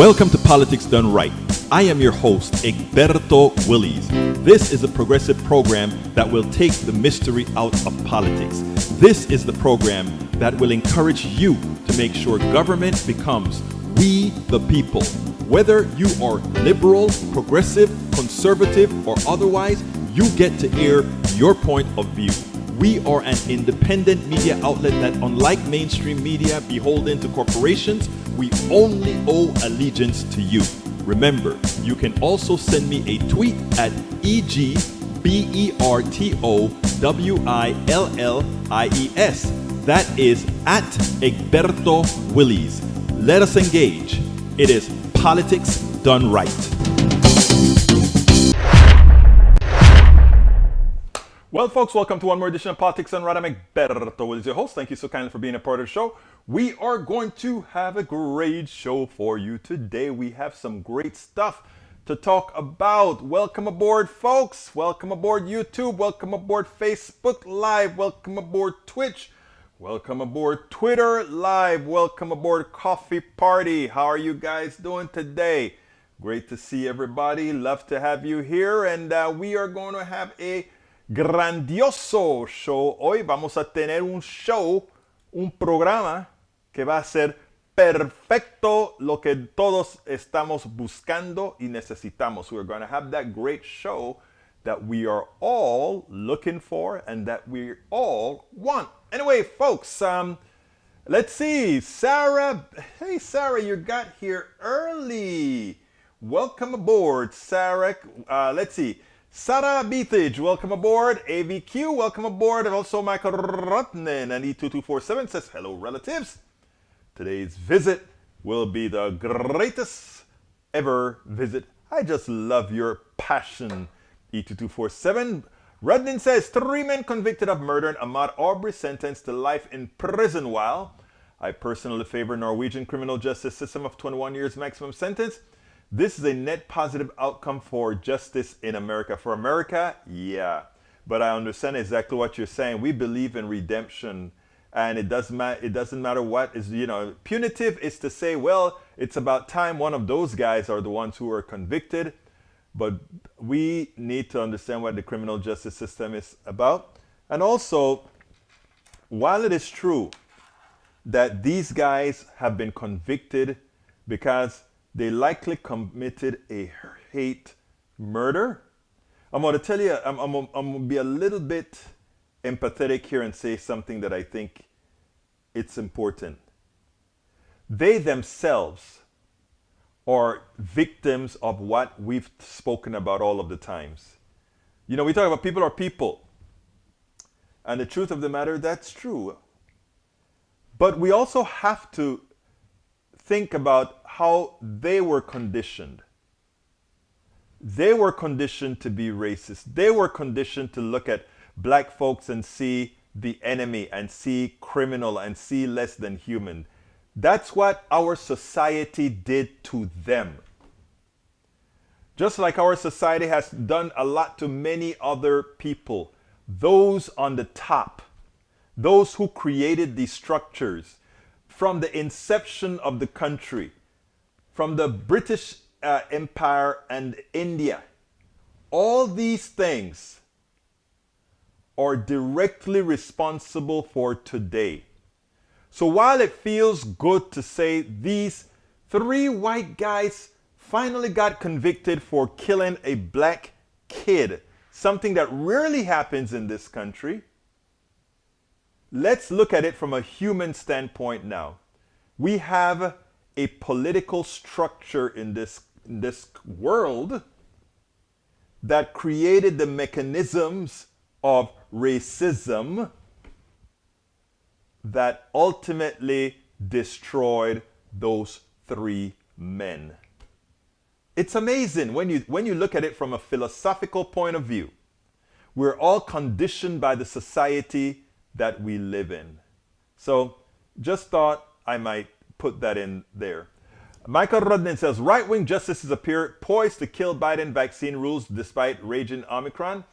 Welcome to Politics Done Right. I am your host, Egberto Willies. This is a progressive program that will take the mystery out of politics. This is the program that will encourage you to make sure government becomes we the people. Whether you are liberal, progressive, conservative, or otherwise, you get to air your point of view. We are an independent media outlet that, unlike mainstream media beholden to corporations, we only owe allegiance to you. Remember, you can also send me a tweet at EGBERTOWILLIES. That is at Egberto Willies. Let us engage. It is Politics Done Right. Well, folks, welcome to one more edition of Politics Done Right. I'm Egberto Willies, your host. Thank you so kindly for being a part of the show. We are going to have a great show for you today. We have some great stuff to talk about. Welcome aboard, folks. Welcome aboard YouTube. Welcome aboard Facebook Live. Welcome aboard Twitch. Welcome aboard Twitter Live. Welcome aboard Coffee Party. How are you guys doing today? Great to see everybody. Love to have you here. And we are going to have a grandioso show. Hoy vamos a tener un programa que va a ser perfecto, lo que todos estamos buscando y necesitamos. We're going to have that great show that we are all looking for and that we all want. Anyway, folks, let's see. Sarah, hey Sarah, you got here early. Welcome aboard, Sarah. Let's see. Sarah Beathage, welcome aboard. AVQ, welcome aboard. And also Michael Rutnan and E2247 says, hello, relatives. Today's visit will be the greatest ever visit. I just love your passion, E2247. Rudnin says, 3 men convicted of murder and Ahmaud Arbery sentenced to life in prison while I personally favor Norwegian criminal justice system of 21 years maximum sentence. This is a net positive outcome for justice in America. For America, yeah. But I understand exactly what you're saying. We believe in redemption, and it doesn't matter what is, punitive is to say, well, it's about time one of those guys are the ones who are convicted. But we need to understand what the criminal justice system is about. And also, while it is true that these guys have been convicted because they likely committed a hate murder, I'm going to tell you, I'm going to be a little bit empathetic here and say something that I think it's important. They themselves are victims of what we've spoken about all of the times. We talk about people are people. And the truth of the matter, that's true. But we also have to think about how they were conditioned. They were conditioned to be racist. They were conditioned to look at black folks and see the enemy and see criminal and see less than human. That's what our society did to them. Just like our society has done a lot to many other people, those on the top, those who created these structures, from the inception of the country, from the British Empire and India, all these things are directly responsible for today. So while it feels good to say these 3 white guys finally got convicted for killing a black kid, something that rarely happens in this country, let's look at it from a human standpoint now. We have a political structure in this world that created the mechanisms of racism that ultimately destroyed those 3 men. It's amazing when you look at it from a philosophical point of view. We're all conditioned by the society that we live in. So just thought I might put that in there. Michael Rudnin says, right-wing justices appear poised to kill Biden vaccine rules despite raging Omicron.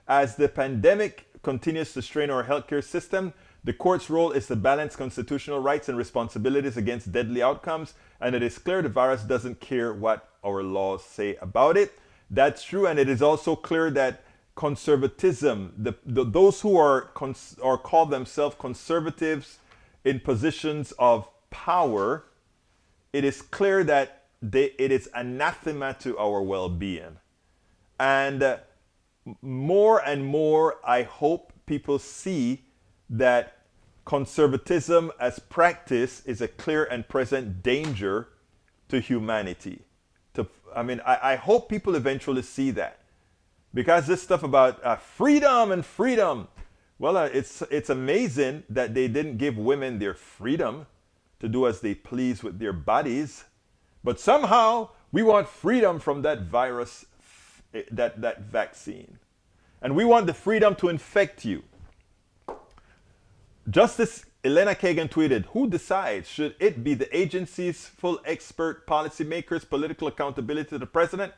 As the pandemic continues to strain our healthcare system, the court's role is to balance constitutional rights and responsibilities against deadly outcomes and it is clear the virus doesn't care what our laws say about it. That's true, and it is also clear that conservatism, those who are or call themselves conservatives in positions of power, it is clear that it is anathema to our well-being. And more and more, I hope people see that conservatism as practice is a clear and present danger to humanity. I hope people eventually see that. Because this stuff about freedom and freedom, well, it's amazing that they didn't give women their freedom to do as they please with their bodies. But somehow we want freedom from that virus, that vaccine. And we want the freedom to infect you. Justice Elena Kagan tweeted, "Who decides? Should it be the agency's full expert policymakers, political accountability to the president,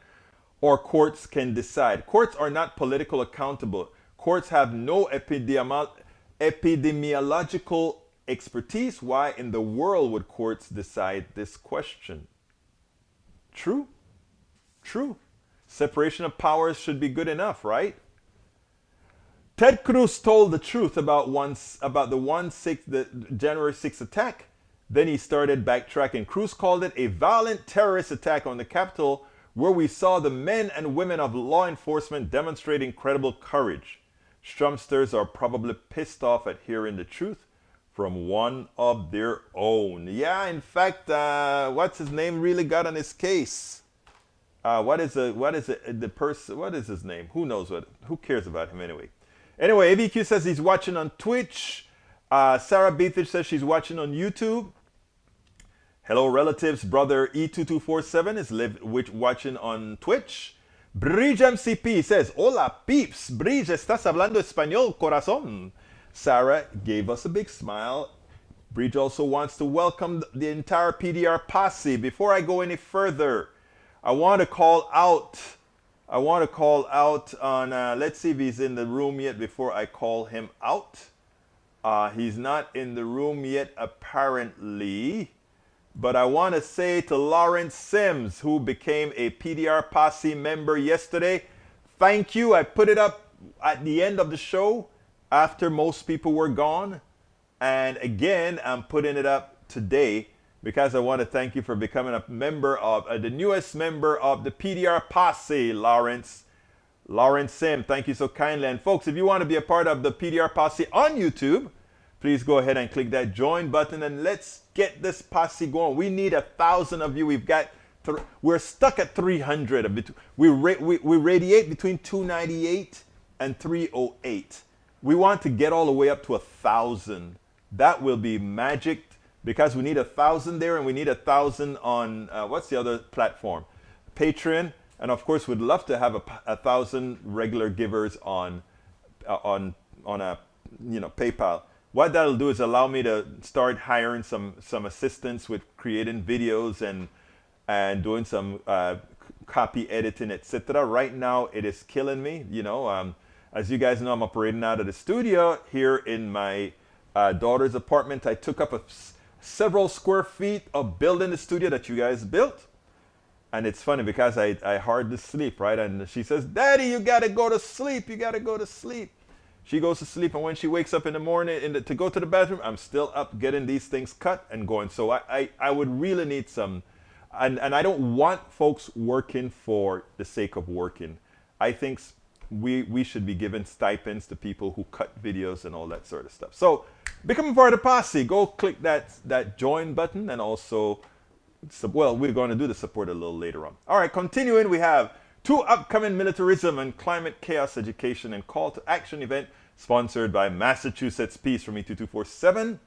or courts can decide?" Courts are not political accountable. Courts have no epidemiological expertise. Why in the world would courts decide this question? True. True. Separation of powers should be good enough, right? Ted Cruz told the truth about the January 6th attack. Then he started backtracking. Cruz called it a violent terrorist attack on the Capitol, where we saw the men and women of law enforcement demonstrate incredible courage. Trumpsters are probably pissed off at hearing the truth from one of their own. Yeah, in fact, what's his name really got on his case? What is his name? Who knows who cares about him anyway? Anyway, AVQ says he's watching on Twitch. Sarah Beathage says she's watching on YouTube. Hello, relatives. Brother E2247 is watching on Twitch. Bridge MCP says, "Hola, peeps. Bridge, estás hablando español, corazón." Sarah gave us a big smile. Bridge also wants to welcome the entire PDR posse. Before I go any further, I want to call out on, let's see if he's in the room yet before I call him out. He's not in the room yet, apparently. But I want to say to Lawrence Sims, who became a PDR Posse member yesterday, thank you. I put it up at the end of the show after most people were gone. And again, I'm putting it up today because I want to thank you for becoming a member of, the newest member of the PDR Posse, Lawrence Sim. Thank you so kindly. And folks, if you want to be a part of the PDR Posse on YouTube, please go ahead and click that join button and let's get this posse going. We need 1,000 of you. We're stuck at 300. We radiate between 298 and 308. We want to get all the way up to 1,000. That will be magic because we need 1,000 there and we need 1,000 on, what's the other platform? Patreon. And of course, we'd love to have 1,000 regular givers on PayPal. What that'll do is allow me to start hiring some assistants with creating videos and doing some copy editing, etc. Right now, it is killing me. As you guys know, I'm operating out of the studio here in my daughter's apartment. I took up several square feet of building the studio that you guys built. And it's funny because I hardly sleep, right? And she says, "Daddy, you got to go to sleep. You got to go to sleep." She goes to sleep, and when she wakes up in the morning to go to the bathroom, I'm still up getting these things cut and going. So I would really need some, and I don't want folks working for the sake of working. I think we should be giving stipends to people who cut videos and all that sort of stuff. So become a part of the posse. Go click that join button, and also, well, we're going to do the support a little later on. All right, continuing, we have 2 upcoming militarism and climate chaos education and call to action event sponsored by Massachusetts Peace from E2247.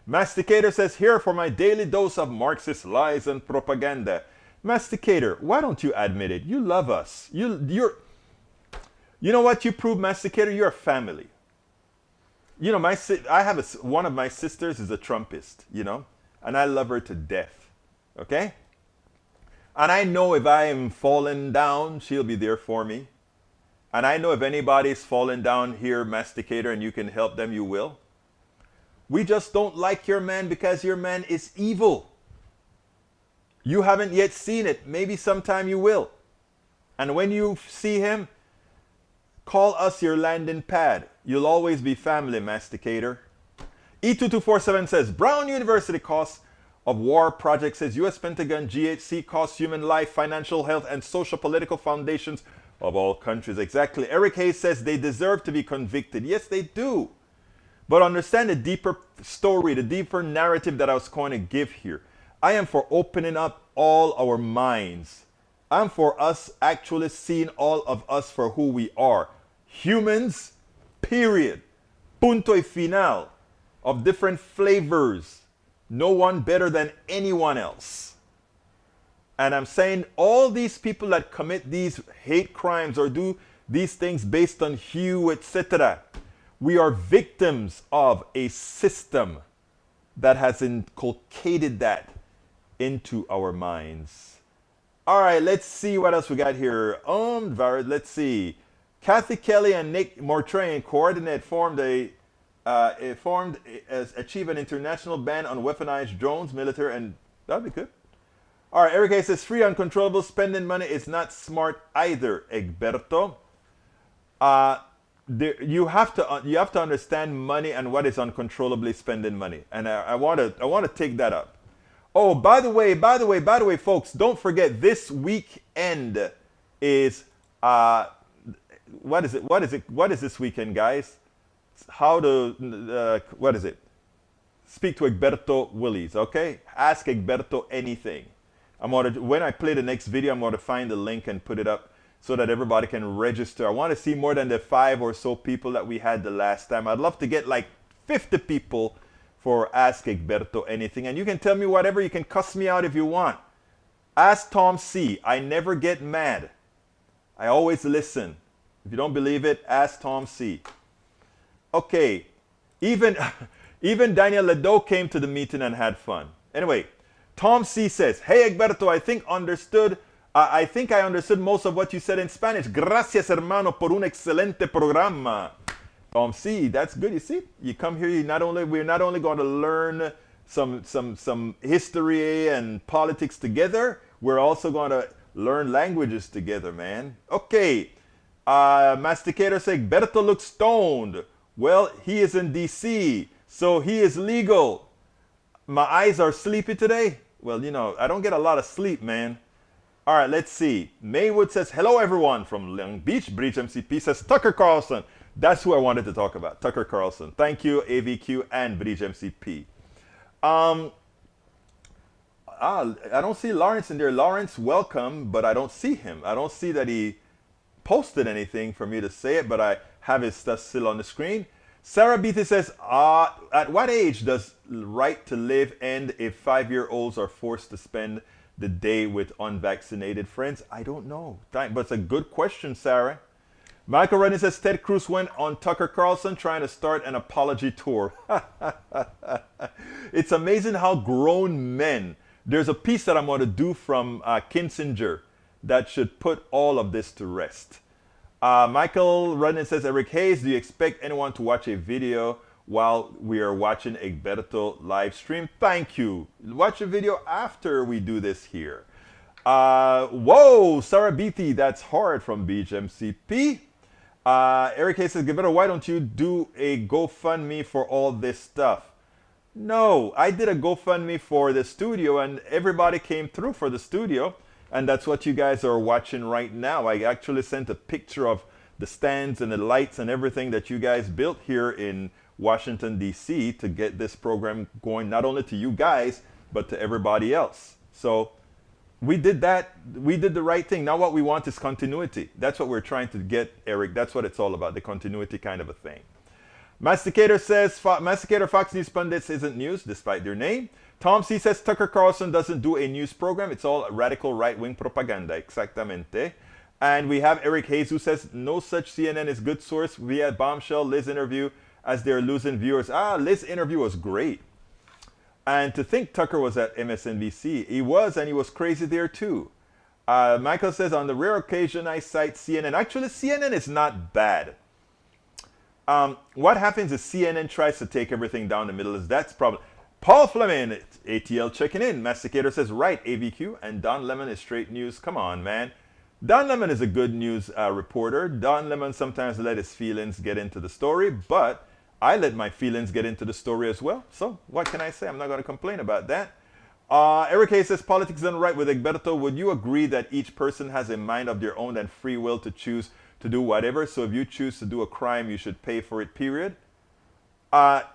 Masticator says, "Here for my daily dose of Marxist lies and propaganda." Masticator, why don't you admit it? You love us. You know what you prove, Masticator? You're a family. One of my sisters is a Trumpist, and I love her to death. Okay? And I know if I am falling down, she'll be there for me. And I know if anybody's falling down here, Masticator, and you can help them, you will. We just don't like your man because your man is evil. You haven't yet seen it. Maybe sometime you will. And when you see him, call us your landing pad. You'll always be family, Masticator. E2247 says, Brown University costs of war project says U.S. Pentagon GHC costs human life, financial health, and social political foundations of all countries. Exactly. Eric Hayes says they deserve to be convicted. Yes, they do. But understand the deeper story, the deeper narrative that I was going to give here. I am for opening up all our minds. I'm for us actually seeing all of us for who we are. Humans, period. Punto y final. Of different flavors. No one better than anyone else. And I'm saying all these people that commit these hate crimes or do these things based on hue, etc., we are victims of a system that has inculcated that into our minds. All right, let's see what else we got here. Let's see. Kathy Kelly and Nick Mortrain coordinate achieve an international ban on weaponized drones, military, and that'd be good. All right, Eric A says free uncontrollable spending money is not smart either, Egberto. You have to understand money and what is uncontrollably spending money, and I want to take that up. Oh, by the way, folks, don't forget this weekend is what is this weekend, guys? How to speak to Egberto Willies, okay? Ask Egberto anything. When I play the next video, I'm going to find the link and put it up so that everybody can register. I want to see more than the 5 or so people that we had the last time. I'd love to get like 50 people for Ask Egberto Anything. And you can tell me whatever. You can cuss me out if you want. Ask Tom C. I never get mad. I always listen. If you don't believe it, ask Tom C. Okay. Even Daniel Ledo came to the meeting and had fun. Anyway, Tom C. says, Hey Egberto, I think I understood most of what you said in Spanish. Gracias, hermano, por un excelente programa. Tom C., that's good. You see, you come here. We're not only going to learn some history and politics together. We're also going to learn languages together, man. Okay. Masticator saying Berto looks stoned. Well, he is in D.C., so he is legal. My eyes are sleepy today. Well, I don't get a lot of sleep, man. All right, let's see. Maywood says, hello, everyone from Long Beach. Bridge MCP says, Tucker Carlson. That's who I wanted to talk about, Tucker Carlson. Thank you, AVQ and Bridge MCP. I don't see Lawrence in there. Lawrence, welcome, but I don't see him. I don't see that he posted anything for me to say it, but I have his stuff still on the screen. Sarah Beatty says, at what age does right to live end if 5-year-olds are forced to spend the day with unvaccinated friends? I don't know. But it's a good question, Sarah. Michael Redden says, Ted Cruz went on Tucker Carlson trying to start an apology tour. It's amazing how grown men. There's a piece that I'm going to do from Kinsinger that should put all of this to rest. Michael Redden says, Eric Hayes, do you expect anyone to watch a video while we are watching Egberto live stream? Thank you. Watch a video after we do this here. Whoa, Sarah Beatty, that's hard from BHMCP. Eric Hayes says, Egberto, why don't you do a GoFundMe for all this stuff? No, I did a GoFundMe for the studio and everybody came through for the studio. And that's what you guys are watching right now. I actually sent a picture of the stands and the lights and everything that you guys built here in Washington, D.C. to get this program going, not only to you guys, but to everybody else. So we did that. We did the right thing. Now what we want is continuity. That's what we're trying to get, Eric. That's what it's all about, the continuity kind of a thing. Masticator says, Masticator Fox News Pundits isn't news, despite their name. Tom C. says Tucker Carlson doesn't do a news program. It's all radical right-wing propaganda. Exactamente. And we have Eric Hayes who says no such CNN is good source via bombshell Liz interview as they're losing viewers. Liz interview was great. And to think Tucker was at MSNBC. He was, and he was crazy there too. Michael says on the rare occasion I cite CNN. Actually, CNN is not bad. What happens is CNN tries to take everything down the middle. That's problem. Paul Fleming, it's ATL checking in. Masticator says, right, AVQ, and Don Lemon is straight news. Come on, man. Don Lemon is a good news reporter. Don Lemon sometimes let his feelings get into the story, but I let my feelings get into the story as well. So what can I say? I'm not going to complain about that. Eric Hayes says, politics done right with Egberto. Would you agree that each person has a mind of their own and free will to choose to do whatever? So if you choose to do a crime, you should pay for it, period?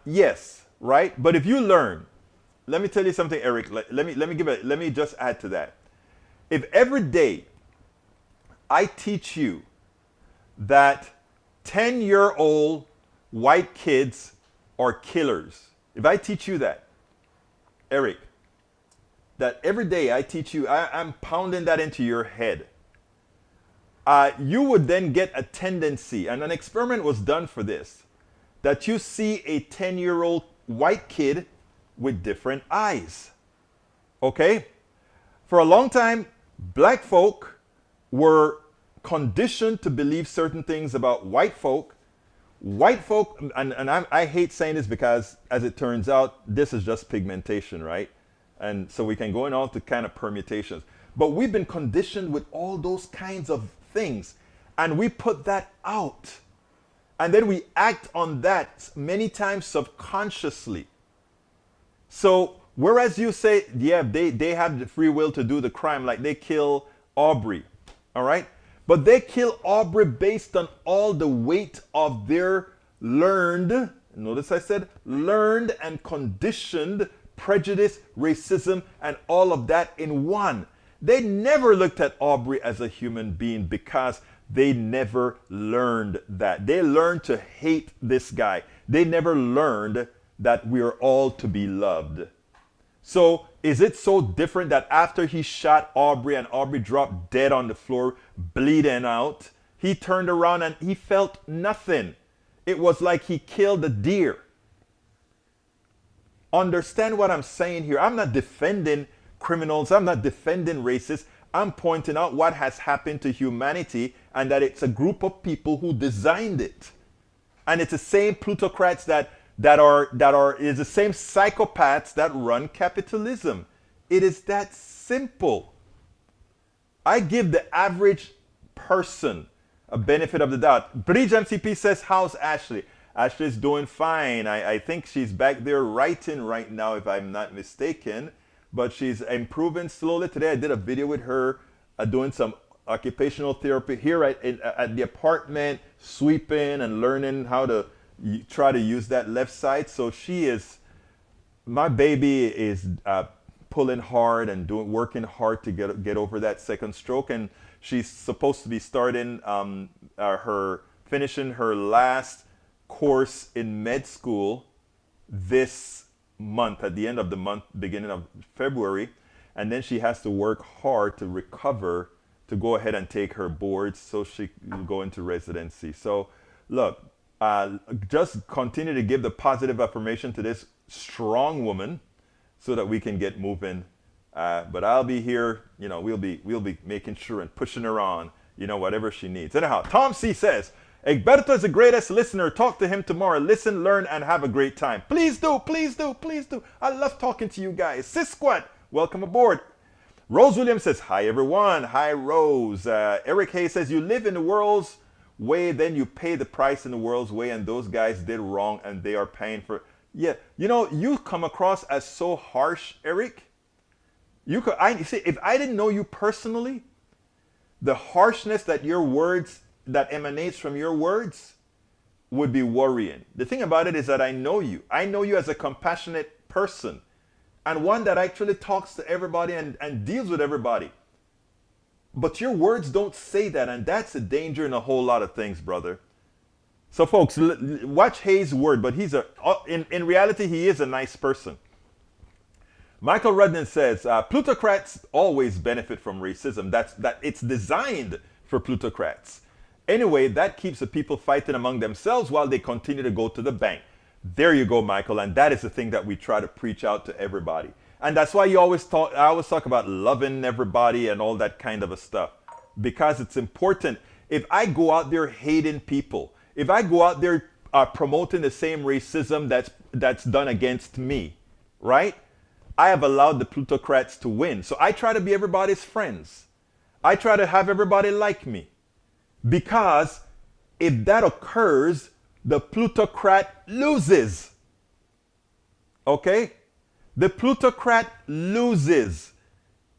Yes, right? But if you learn, let me tell you something, Eric. Let me just add to that. If every day I teach you that 10-year-old white kids are killers, if I teach you that, Eric, that every day I teach you, I'm pounding that into your head, you would then get a tendency, and an experiment was done for this, that you see a 10-year-old white kid with different eyes. Okay? For a long time, black folk were conditioned to believe certain things about white folk. White folk, and I hate saying this because, as it turns out, this is just pigmentation, right? And so we can go in all to kind of permutations. But we've been conditioned with all those kinds of things, and we put that out. And then we act on that many times subconsciously. So whereas you say, yeah, they have the free will to do the crime, like they kill Aubrey, all right? But they kill Aubrey based on all the weight of their learned, notice I said learned and conditioned prejudice, racism, and all of that in one. They never looked at Aubrey as a human being because they never learned that. They learned to hate this guy. They never learned that we are all to be loved. So is it so different that after he shot Aubrey and Aubrey dropped dead on the floor, bleeding out, he turned around and he felt nothing? It was like he killed a deer. Understand what I'm saying here. I'm not defending criminals. I'm not defending racists. I'm pointing out what has happened to humanity and that it's a group of people who designed it. And it's the same plutocrats is the same psychopaths that run capitalism. It is that simple. I give the average person a benefit of the doubt. Bridge MCP says, how's Ashley? Ashley's doing fine. I think she's back there writing right now, if I'm not mistaken. But she's improving slowly. Today I did a video with her doing some occupational therapy here at the apartment, sweeping and learning how to try to use that left side. So my baby is pulling hard and working hard to get over that second stroke. And she's supposed to be starting finishing her last course in med school this month, at the end of the month, beginning of February. And then she has to work hard to recover to go ahead and take her boards so she can go into residency. So look, just continue to give the positive affirmation to this strong woman so that we can get moving. But I'll be here, we'll be making sure and pushing her on, whatever she needs. Anyhow, Tom C says, Egberto is the greatest listener. Talk to him tomorrow. Listen, learn, and have a great time. Please do, please do, please do. I love talking to you guys. Sis Squad, welcome aboard. Rose Williams says, hi everyone. Hi Rose. Eric Hayes says, you live in the world's way, then you pay the price in the world's way, and those guys did wrong and they are paying for it. Yeah, you come across as so harsh, Eric. See, if I didn't know you personally, the harshness that your words, that emanates from your words, would be worrying. The thing about it is that I know you. I know you as a compassionate person and one that actually talks to everybody and deals with everybody. But your words don't say that, and that's a danger in a whole lot of things, brother. So folks, watch Hayes' word, but in reality, he is a nice person. Michael Rudden says, plutocrats always benefit from racism. That it's designed for plutocrats. Anyway, that keeps the people fighting among themselves while they continue to go to the bank. There you go, Michael, and that is the thing that we try to preach out to everybody. And that's why I always talk about loving everybody and all that kind of a stuff. Because it's important. If I go out there hating people, if I go out there promoting the same racism that's done against me, right? I have allowed the plutocrats to win. So I try to be everybody's friends. I try to have everybody like me. Because if that occurs, the plutocrat loses. Okay? The plutocrat loses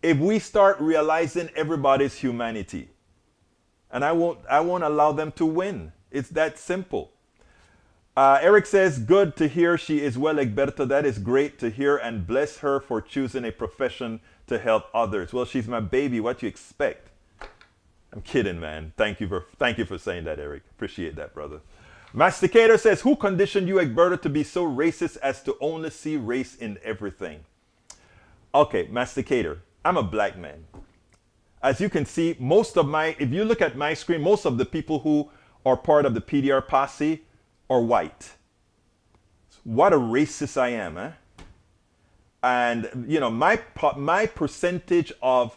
if we start realizing everybody's humanity. And I won't allow them to win. It's that simple. Eric says, good to hear she is well, Egberto. That is great to hear, and bless her for choosing a profession to help others. Well, she's my baby. What do you expect? I'm kidding, man. Thank you for saying that, Eric. Appreciate that, brother. Masticator says, who conditioned you, Egberto, to be so racist as to only see race in everything? Okay, Masticator, I'm a black man. As you can see, if you look at my screen, most of the people who are part of the PDR posse are white. What a racist I am, eh? And, you know, my percentage of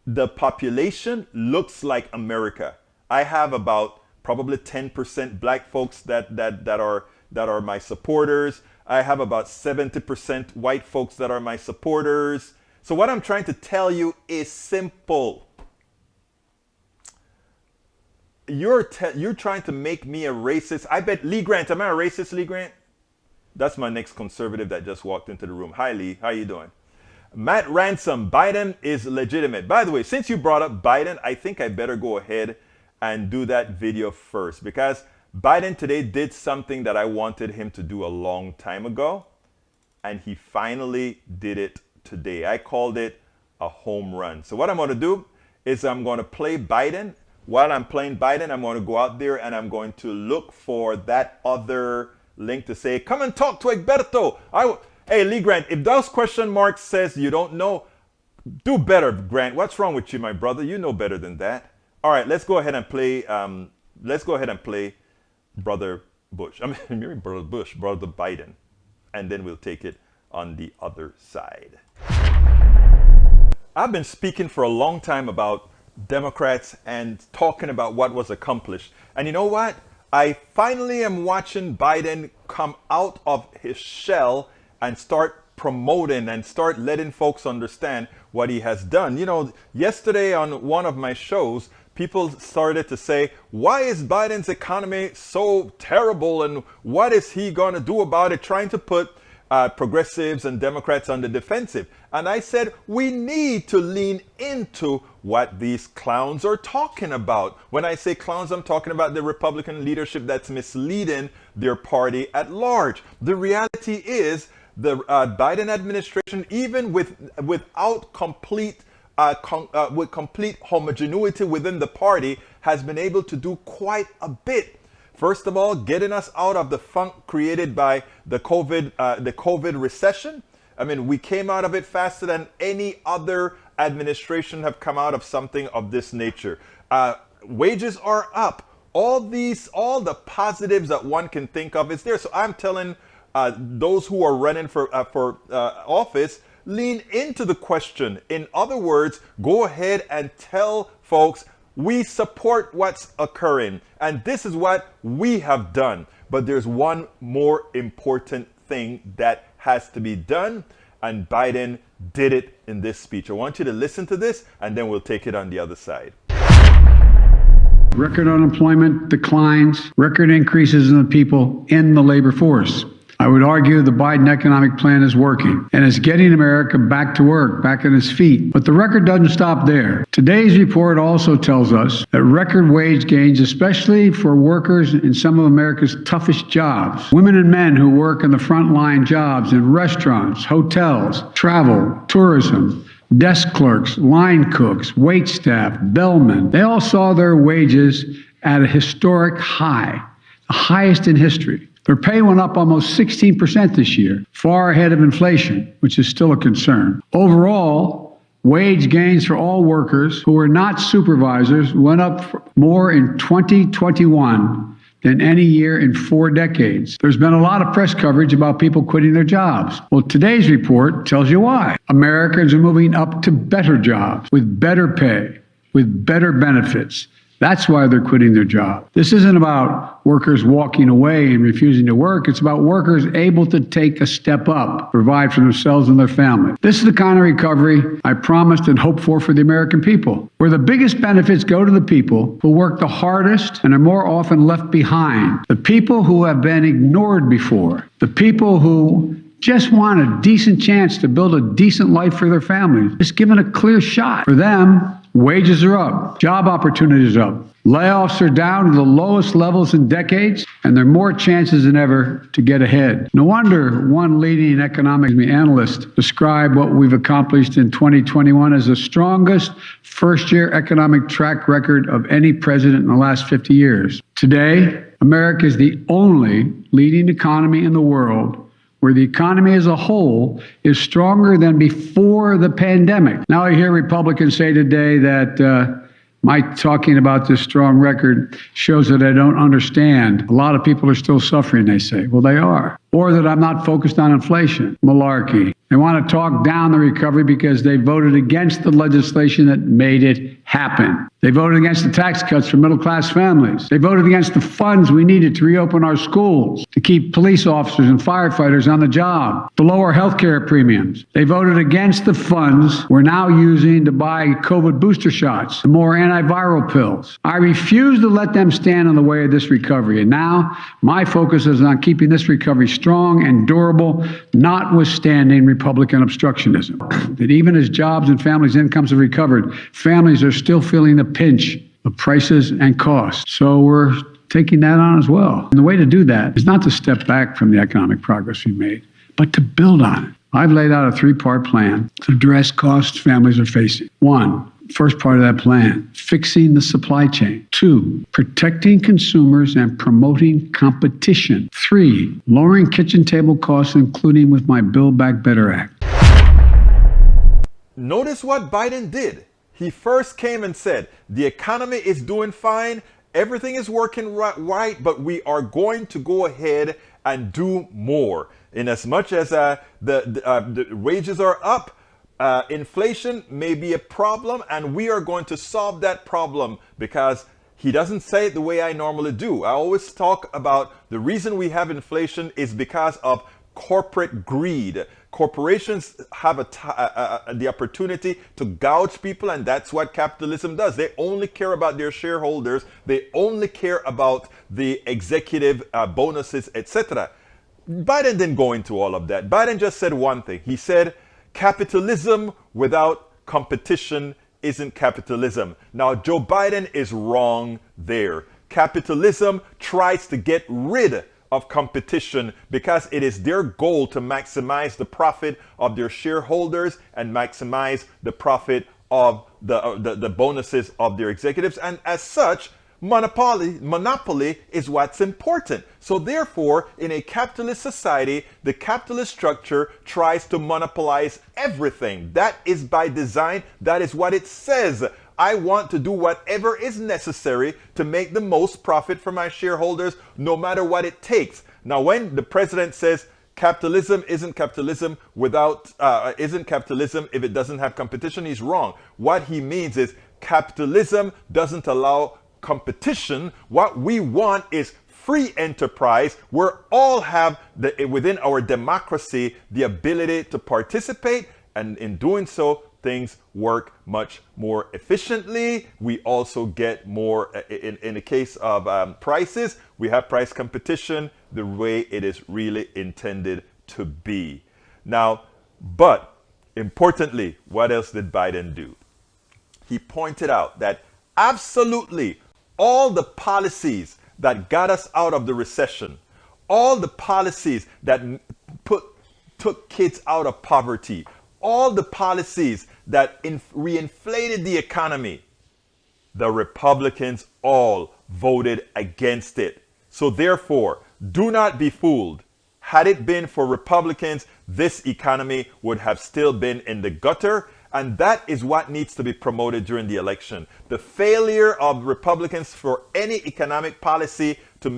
the population looks like America. I have about probably 10% black folks that are my supporters. I have about 70% white folks that are my supporters. So what I'm trying to tell you is simple. You're trying to make me a racist. I bet Lee Grant, am I a racist, Lee Grant? That's my next conservative that just walked into the room. Hi, Lee. How you doing? Matt Ransom, Biden is legitimate. By the way, since you brought up Biden, I think I better go ahead and do that video first, because Biden today did something that I wanted him to do a long time ago, and he finally did it today. I called it a home run. So what I'm going to do is I'm going to play Biden. While I'm playing Biden, I'm going to go out there and I'm going to look for that other link to say, come and talk to Egberto. Hey, Lee Grant, if those question marks says you don't know, do better, Grant. What's wrong with you, my brother? You know better than that. All right, let's go ahead and play. Brother Bush. I mean, Brother Bush, Brother Biden, and then we'll take it on the other side. I've been speaking for a long time about Democrats and talking about what was accomplished. And you know what? I finally am watching Biden come out of his shell and start promoting and start letting folks understand what he has done. You know, yesterday on one of my shows, people started to say, why is Biden's economy so terrible and what is he going to do about it? Trying to put progressives and Democrats on the defensive. And I said, we need to lean into what these clowns are talking about. When I say clowns, I'm talking about the Republican leadership that's misleading their party at large. The reality is the Biden administration, even without complete homogeneity within the party, has been able to do quite a bit. First of all, getting us out of the funk created by the COVID recession. I mean, we came out of it faster than any other administration have come out of something of this nature. Wages are up. All the positives that one can think of is there. So I'm telling those who are running for office, lean into the question. In other words, go ahead and tell folks, we support what's occurring, and this is what we have done. But there's one more important thing that has to be done, and Biden did it in this speech. I want you to listen to this, and then we'll take it on the other side. Record unemployment declines, record increases in the people in the labor force. I would argue the Biden economic plan is working and is getting America back to work, back on its feet. But the record doesn't stop there. Today's report also tells us that record wage gains, especially for workers in some of America's toughest jobs, women and men who work in the frontline jobs in restaurants, hotels, travel, tourism, desk clerks, line cooks, wait staff, bellmen, they all saw their wages at a historic high, the highest in history. Their pay went up almost 16% this year, far ahead of inflation, which is still a concern. Overall, wage gains for all workers who are not supervisors went up more in 2021 than any year in 4 decades. There's been a lot of press coverage about people quitting their jobs. Well, today's report tells you why. Americans are moving up to better jobs, with better pay, with better benefits, That's why they're quitting their job. This isn't about workers walking away and refusing to work. It's about workers able to take a step up, provide for themselves and their family. This is the kind of recovery I promised and hoped for the American people, where the biggest benefits go to the people who work the hardest and are more often left behind, the people who have been ignored before, the people who just want a decent chance to build a decent life for their families, just given a clear shot. For them, wages are up, job opportunities are up, layoffs are down to the lowest levels in decades, and there are more chances than ever to get ahead. No wonder one leading economic analyst described what we've accomplished in 2021 as the strongest first-year economic track record of any president in the last 50 years. Today, America is the only leading economy in the world where the economy as a whole is stronger than before the pandemic. Now I hear Republicans say today that my talking about this strong record shows that I don't understand. A lot of people are still suffering, they say. Well, they are. Or that I'm not focused on inflation. Malarkey. They want to talk down the recovery because they voted against the legislation that made it happen. They voted against the tax cuts for middle-class families. They voted against the funds we needed to reopen our schools, to keep police officers and firefighters on the job, to lower health care premiums. They voted against the funds we're now using to buy COVID booster shots and more antiviral pills. I refuse to let them stand in the way of this recovery. And now my focus is on keeping this recovery strong and durable, notwithstanding Republican obstructionism. That even as jobs and families' incomes have recovered, families are still feeling the pinch of prices and costs. So we're taking that on as well. And the way to do that is not to step back from the economic progress we've made, but to build on it. I've laid out a three-part plan to address costs families are facing. One, first part of that plan, fixing the supply chain. 2, protecting consumers and promoting competition. 3, lowering kitchen table costs, including with my Build Back Better Act. Notice what Biden did. He first came and said, the economy is doing fine, everything is working right, but we are going to go ahead and do more. In as much as the wages are up, inflation may be a problem, and we are going to solve that problem, because he doesn't say it the way I normally do. I always talk about the reason we have inflation is because of corporate greed. Corporations have the opportunity to gouge people, and that's what capitalism does. They only care about their shareholders. They only care about the executive bonuses, etc. Biden didn't go into all of that. Biden just said one thing. He said, capitalism without competition isn't capitalism. Now, Joe Biden is wrong there. Capitalism tries to get rid of competition because it is their goal to maximize the profit of their shareholders and maximize the profit of the bonuses of their executives. And as such, monopoly is what's important. So therefore, in a capitalist society, the capitalist structure tries to monopolize everything. That is by design. That is what it says. I want to do whatever is necessary to make the most profit for my shareholders, no matter what it takes. Now, when the president says capitalism isn't capitalism if it doesn't have competition, he's wrong. What he means is capitalism doesn't allow competition. What we want is free enterprise, where all have within our democracy the ability to participate, and in doing so, things work much more efficiently. We also get more, in the case of prices, we have price competition the way it is really intended to be. Now, but importantly, what else did Biden do? He pointed out that absolutely all the policies that got us out of the recession, all the policies that took kids out of poverty, all the policies that reinflated the economy, the Republicans all voted against it. So therefore, do not be fooled. Had it been for Republicans, this economy would have still been in the gutter. And that is what needs to be promoted during the election. The failure of Republicans for any economic policy to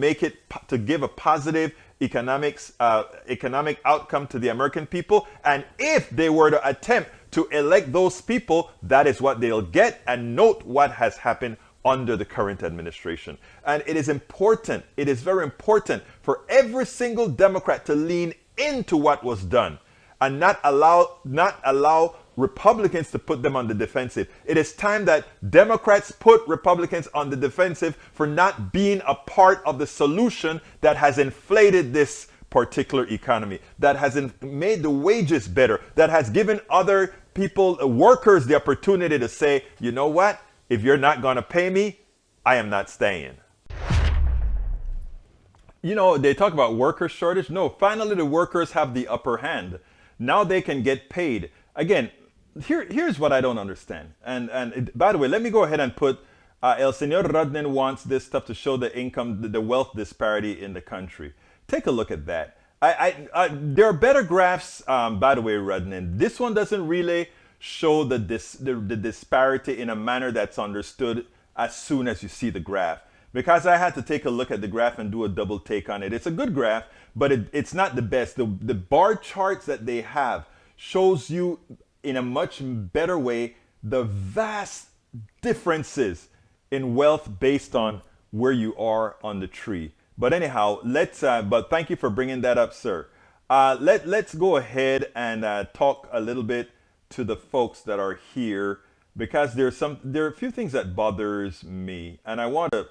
give a positive economic outcome to the American people. And if they were to attempt to elect those people, that is what they'll get. And note what has happened under the current administration. And it is important, it is very important for every single Democrat to lean into what was done and not allow Republicans to put them on the defensive. It is time that Democrats put Republicans on the defensive for not being a part of the solution that has inflated this particular economy, that has made the wages better, that has given other people, workers, the opportunity to say, you know what? If you're not going to pay me, I am not staying. You know, they talk about worker shortage. No, finally the workers have the upper hand. Now they can get paid. Again, here's what I don't understand. By the way, let me go ahead and put El Señor Radnen wants this stuff to show the income, the wealth disparity in the country. Take a look at that. There are better graphs, by the way, Radnen. This one doesn't really show the disparity in a manner that's understood as soon as you see the graph. Because I had to take a look at the graph and do a double take on it. It's a good graph, but it's not the best. The bar charts that they have shows you in a much better way the vast differences in wealth based on where you are on the tree. But anyhow, but thank you for bringing that up, sir. Let's go ahead and talk a little bit to the folks that are here, because there are a few things that bothers me, and I want to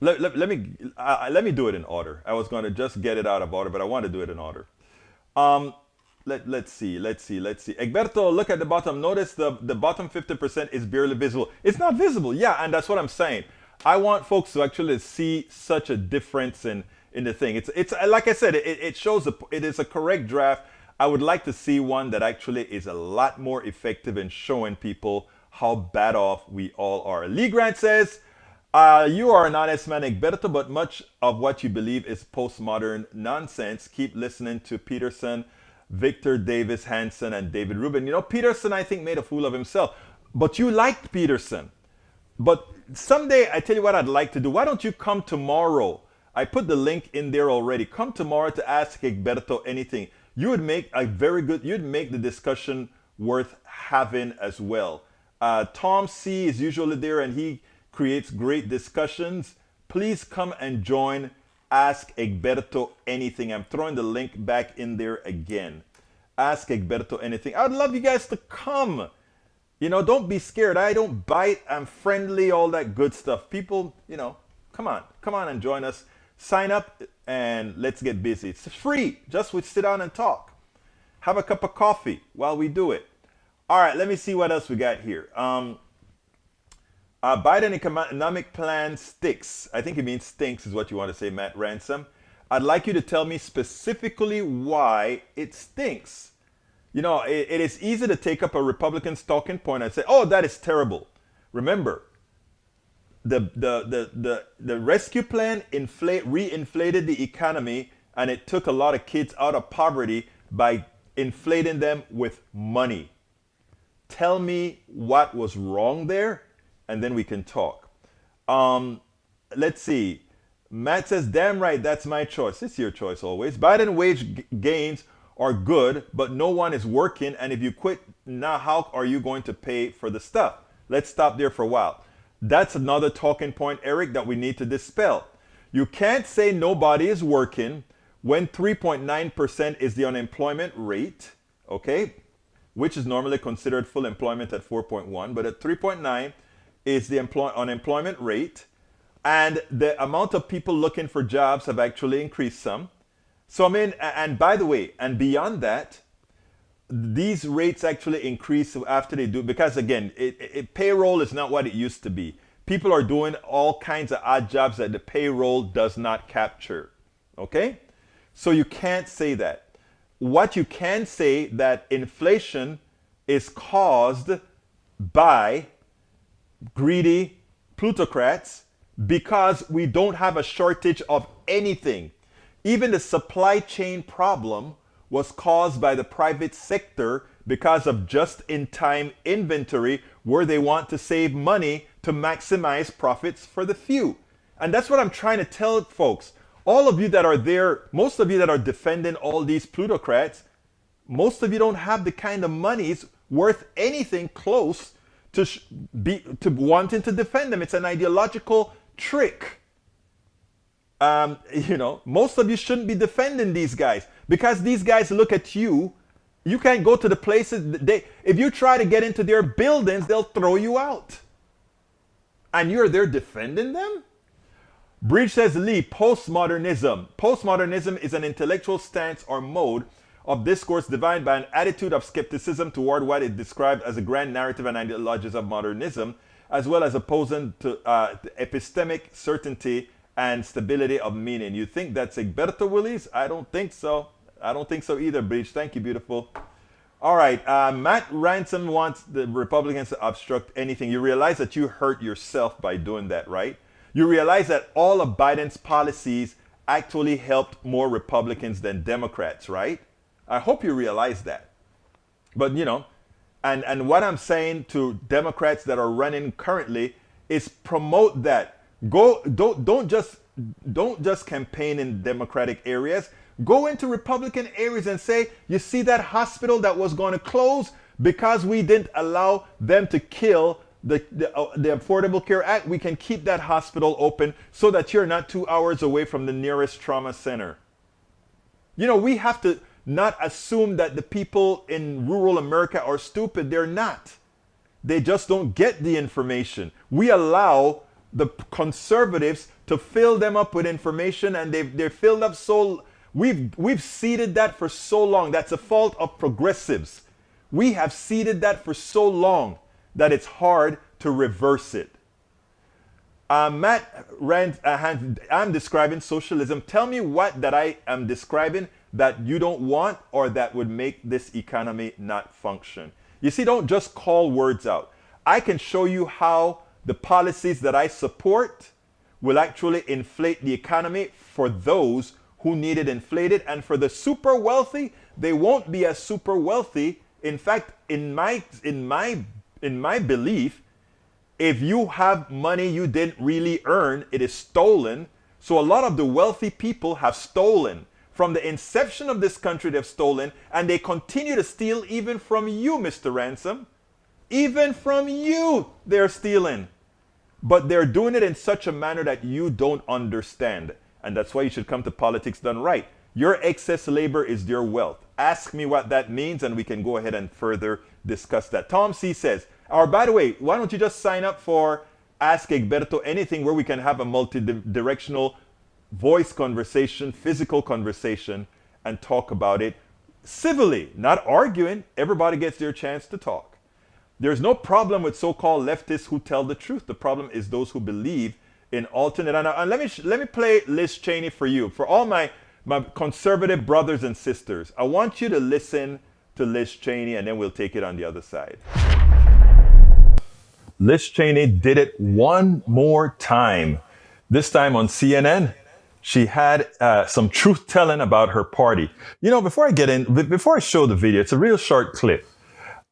let me do it in order. I was going to just get it out of order, but I want to do it in order. Let's see. Egberto, look at the bottom. Notice the bottom 50% is barely visible. It's not visible, yeah, and that's what I'm saying. I want folks to actually see such a difference in the thing. It's like I said, it shows it is a correct draft. I would like to see one that actually is a lot more effective in showing people how bad off we all are. Lee Grant says, you are an honest man, Egberto, but much of what you believe is postmodern nonsense. Keep listening to Peterson, Victor Davis Hanson, and David Rubin. You know, Peterson, I think, made a fool of himself. But you liked Peterson. But someday, I tell you what I'd like to do. Why don't you come tomorrow? I put the link in there already. Come tomorrow to ask Egberto anything. You would make you'd make the discussion worth having as well. Tom C is usually there and he creates great discussions. Please come and join Ask Egberto Anything. I'm throwing the link back in there again. Ask Egberto Anything. I would love you guys to come. You know, don't be scared. I don't bite. I'm friendly, all that good stuff. People, you know, come on and join us. Sign up and let's get busy. It's free. Just we sit down and talk. Have a cup of coffee while we do it. All right, let me see what else we got here. Biden economic plan sticks. I think it means stinks is what you want to say, Matt Ransom. I'd like you to tell me specifically why it stinks. You know, it is easy to take up a Republican's talking point and say, oh, that is terrible. Remember, the rescue plan reinflated the economy, and it took a lot of kids out of poverty by inflating them with money. Tell me what was wrong there, and then we can talk. Let's see. Matt says, damn right, that's my choice. It's your choice always. Biden wage gains are good, but no one is working, and if you quit now, how are you going to pay for the stuff? Let's stop there for a while. That's another talking point, Eric, that we need to dispel. You can't say nobody is working when 3.9% is the unemployment rate, okay, which is normally considered full employment at 4.1, but at 3.9 is the unemployment rate, and the amount of people looking for jobs have actually increased some. So I mean, and by the way, and beyond that, these rates actually increase after they do, because again, payroll is not what it used to be. People are doing all kinds of odd jobs that the payroll does not capture, okay? So you can't say that. What you can say that inflation is caused by greedy plutocrats because we don't have a shortage of anything. Even the supply chain problem was caused by the private sector because of just-in-time inventory where they want to save money to maximize profits for the few. And that's what I'm trying to tell folks. All of you that are there, most of you that are defending all these plutocrats, most of you don't have the kind of monies worth anything close to wanting to defend them. It's an ideological trick. Most of you shouldn't be defending these guys because these guys look at you. You can't go to the places if you try to get into their buildings, they'll throw you out. And you're there defending them? Breach says, Lee, postmodernism. Postmodernism is an intellectual stance or mode of discourse defined by an attitude of skepticism toward what is described as a grand narrative and ideologies of modernism, as well as opposing to epistemic certainty and stability of meaning. You think that's Egberto Willis? I don't think so. I don't think so either, Breach. Thank you, beautiful. All right, Matt Ransom wants the Republicans to obstruct anything. You realize that you hurt yourself by doing that, right? You realize that all of Biden's policies actually helped more Republicans than Democrats, right? I hope you realize that. But, and what I'm saying to Democrats that are running currently is promote that. Don't just campaign in Democratic areas. Go into Republican areas and say, you see that hospital that was going to close because we didn't allow them to kill the Affordable Care Act. We can keep that hospital open so that you're not 2 hours away from the nearest trauma center. We have to not assume that the people in rural America are stupid. They're not. They just don't get the information. We allow the conservatives to fill them up with information, and they're filled up so. We've seeded that for so long. That's a fault of progressives. We have seeded that for so long that it's hard to reverse it. Matt Rand, I'm describing socialism. Tell me what that I am describing that you don't want or that would make this economy not function. You see, don't just call words out. I can show you how the policies that I support will actually inflate the economy for those who need it inflated, and for the super wealthy, they won't be as super wealthy. In fact, in my belief, if you have money you didn't really earn, it is stolen. So a lot of the wealthy people have stolen. From the inception of this country, they've stolen, and they continue to steal even from you, Mr. Ransom. Even from you, they're stealing. But they're doing it in such a manner that you don't understand. And that's why you should come to Politics Done Right. Your excess labor is your wealth. Ask me what that means, and we can go ahead and further discuss that. Tom C. says, or by the way, why don't you just sign up for Ask Egberto Anything, where we can have a multi-directional voice conversation, physical conversation, and talk about it civilly, not arguing. Everybody gets their chance to talk. There's no problem with so-called leftists who tell the truth. The problem is those who believe in alternate. And let me play Liz Cheney for you. For all my conservative brothers and sisters, I want you to listen to Liz Cheney, and then we'll take it on the other side. Liz Cheney did it one more time. This time on CNN, she had some truth telling about her party. Before I show the video, it's a real short clip.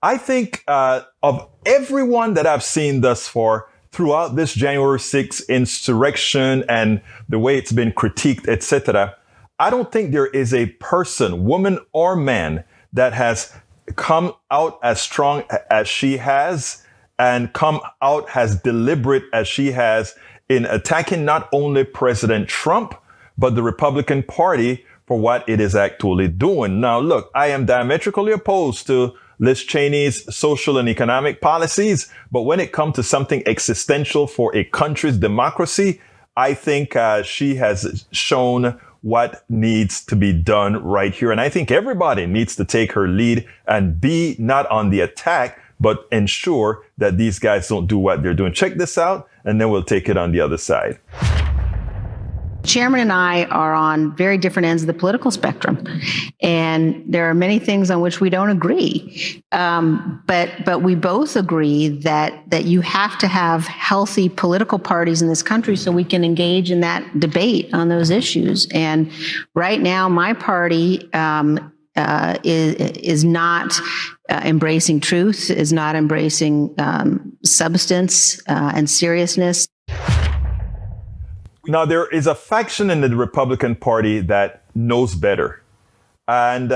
I think of everyone that I've seen thus far throughout this January 6th insurrection and the way it's been critiqued, etc., I don't think there is a person, woman or man, that has come out as strong as she has and come out as deliberate as she has in attacking not only President Trump, but the Republican Party for what it is actually doing. Now, look, I am diametrically opposed to Liz Cheney's social and economic policies, but when it comes to something existential for a country's democracy, I think she has shown what needs to be done right here. And I think everybody needs to take her lead and be not on the attack, but ensure that these guys don't do what they're doing. Check this out, and then we'll take it on the other side. Chairman and I are on very different ends of the political spectrum, and there are many things on which we don't agree. But we both agree that you have to have healthy political parties in this country so we can engage in that debate on those issues. And right now, my party is not embracing truth, is not embracing substance and seriousness. Now, there is a faction in the Republican Party that knows better. And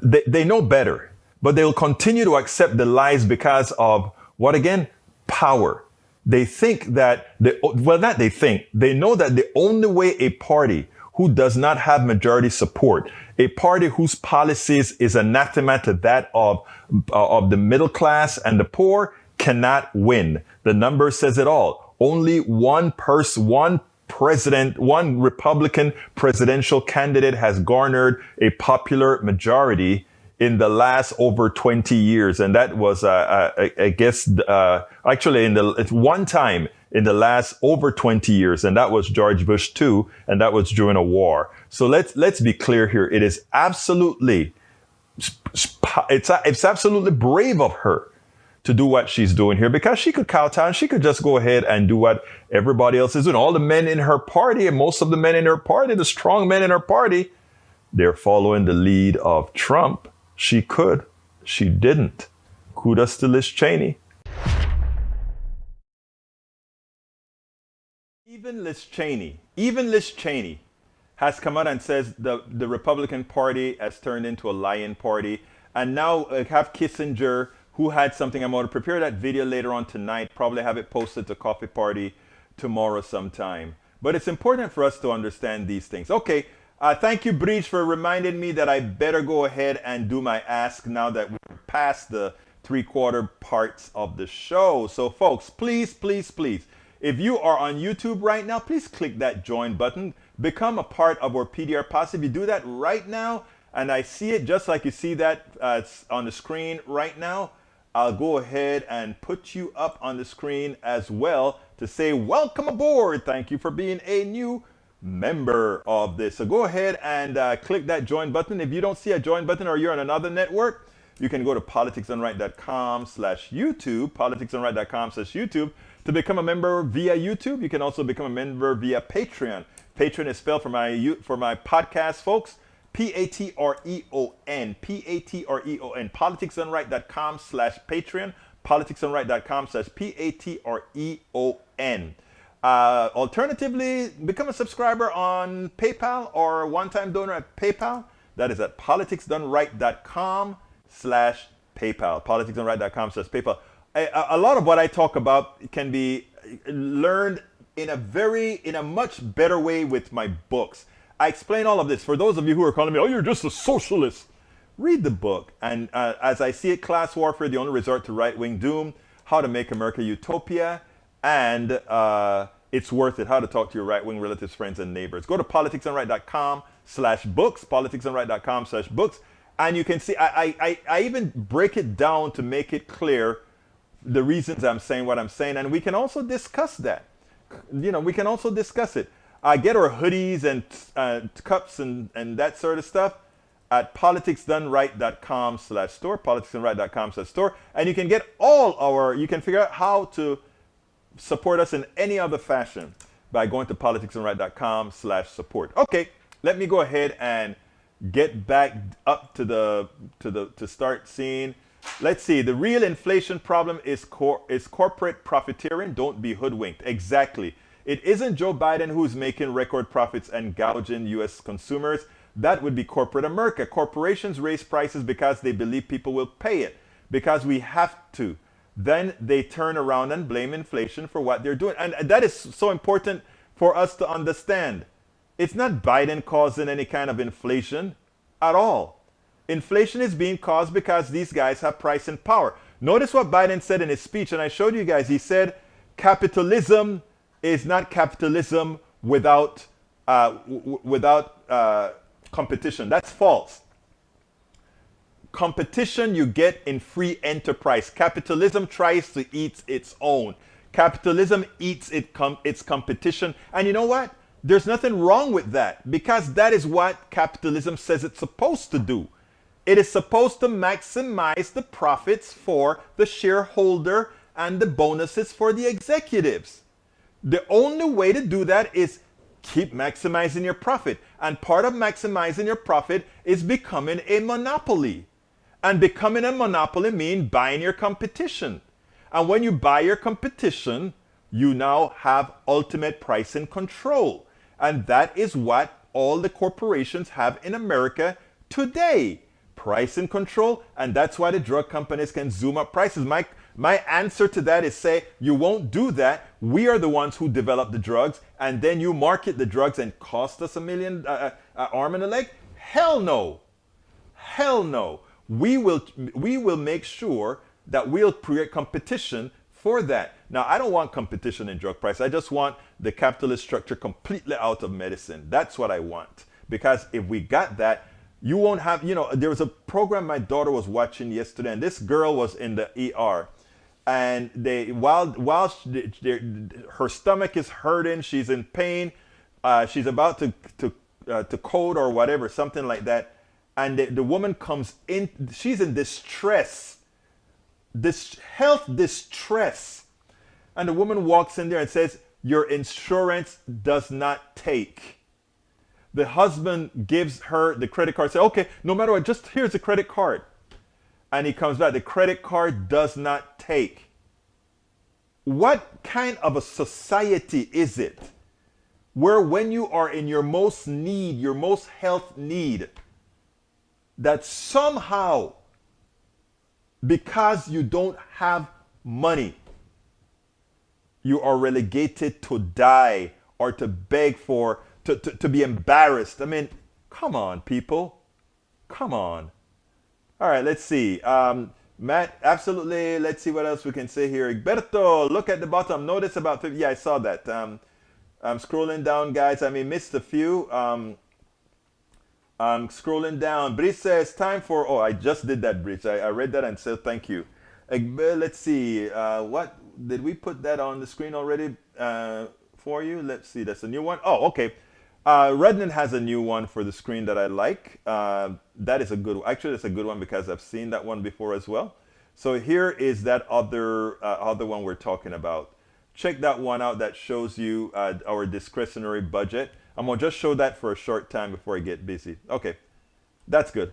they know better. But they'll continue to accept the lies because of what, again? power. They think that, they know that the only way a party who does not have majority support, a party whose policies is anathema to that of the middle class and the poor, cannot win. The number says it all. Only one Republican presidential candidate has garnered a popular majority in the last over 20 years. And that was, actually it's one time in the last over 20 years. And that was George Bush too. And that was during a war. So let's be clear here. It is absolutely, it's absolutely brave of her to do what she's doing here, because she could kowtow and she could just go ahead and do what everybody else is doing. All the men in her party, and most of the men in her party, the strong men in her party, they're following the lead of Trump. She could. She didn't. Kudos to Liz Cheney. Even Liz Cheney has come out and says the Republican Party has turned into a lying party. And now have Kissinger, who had something. I'm going to prepare that video later on tonight, probably have it posted to Coffee Party tomorrow sometime. But it's important for us to understand these things. Okay. Thank you, Breach, for reminding me that I better go ahead and do my ask now that we're past the 3/4 parts of the show. So, folks, please, please, please, if you are on YouTube right now, please click that join button. Become a part of our PDR Posse. If you do that right now, and I see it just like you see that on the screen right now, I'll go ahead and put you up on the screen as well to say, welcome aboard. Thank you for being a new member of this. So go ahead and click that join button. If you don't see a join button or you're on another network, you can go to politicsdoneright.com/YouTube, politicsdoneright.com/YouTube to become a member via YouTube. You can also become a member via Patreon. Patreon is spelled for my podcast, folks. Patreon, Patreon, politicsdoneright.com/Patreon, politicsdoneright.com/Patreon. Alternatively, become a subscriber on PayPal or a one-time donor at PayPal. That is at politicsdoneright.com/PayPal. Politicsdoneright.com/PayPal. A lot of what I talk about can be learned in a much better way with my books. I explain all of this. For those of you who are calling me, oh, you're just a socialist, read the book. And as I see it, Class Warfare, the Only Resort to Right-Wing Doom, How to Make America Utopia, and It's Worth It, How to Talk to Your Right-Wing Relatives, Friends, and Neighbors. Go to politicsdoneright.com/books, politicsdoneright.com/books, and you can see, I even break it down to make it clear the reasons I'm saying what I'm saying, and we can also discuss that. We can also discuss it. Get our hoodies and cups and that sort of stuff at politicsdoneright.com/store, politicsdoneright.com/store, and you can get you can figure out how to support us in any other fashion by going to politicsdoneright.com/support. Okay, let me go ahead and get back up to start seeing. Let's see. The real inflation problem is corporate profiteering. Don't be hoodwinked. Exactly. It isn't Joe Biden who's making record profits and gouging U.S. consumers. That would be corporate America. Corporations raise prices because they believe people will pay it, because we have to. Then they turn around and blame inflation for what they're doing. And that is so important for us to understand. It's not Biden causing any kind of inflation at all. Inflation is being caused because these guys have pricing power. Notice what Biden said in his speech, and I showed you guys. He said, capitalism is not capitalism without competition. That's false. Competition you get in free enterprise. Capitalism tries to eat its own. Capitalism eats its competition. And you know what? There's nothing wrong with that, because that is what capitalism says it's supposed to do. It is supposed to maximize the profits for the shareholder and the bonuses for the executives. The only way to do that is keep maximizing your profit. And part of maximizing your profit is becoming a monopoly. And becoming a monopoly means buying your competition. And when you buy your competition, you now have ultimate pricing control. And that is what all the corporations have in America today. Pricing control, and that's why the drug companies can zoom up prices. My answer to that is say, you won't do that. We are the ones who develop the drugs, and then you market the drugs and cost us $1 million arm and a leg? Hell no. Hell no. We will make sure that we'll create competition for that. Now, I don't want competition in drug price. I just want the capitalist structure completely out of medicine. That's what I want. Because if we got that, you won't have, there was a program my daughter was watching yesterday, and this girl was in the ER. And her stomach is hurting, she's in pain, she's about to code or whatever, something like that. And the woman comes in, she's in distress, this health distress. And the woman walks in there and says, your insurance does not take. The husband gives her the credit card, say, okay, no matter what, just here's the credit card. And he comes back, the credit card does not take. What kind of a society is it where when you are in your most need, your most health need, that somehow, because you don't have money, you are relegated to die or to beg for, to be embarrassed? I mean, come on, people. Come on. All right, let's see. Matt, absolutely. Let's see what else we can say here. Egberto, look at the bottom. Notice about 50. Yeah, I saw that. I'm scrolling down, guys. I missed a few. I'm scrolling down. Brice says, time for... Oh, I just did that, Brice. I read that and said thank you. Let's see. What did we put that on the screen already for you? Let's see. That's a new one. Oh, okay. Rednan has a new one for the screen that I like. That is a good one. Actually, it's a good one because I've seen that one before as well. So here is that other one we're talking about. Check that one out. That shows you our discretionary budget. I'm going to just show that for a short time before I get busy. Okay, that's good.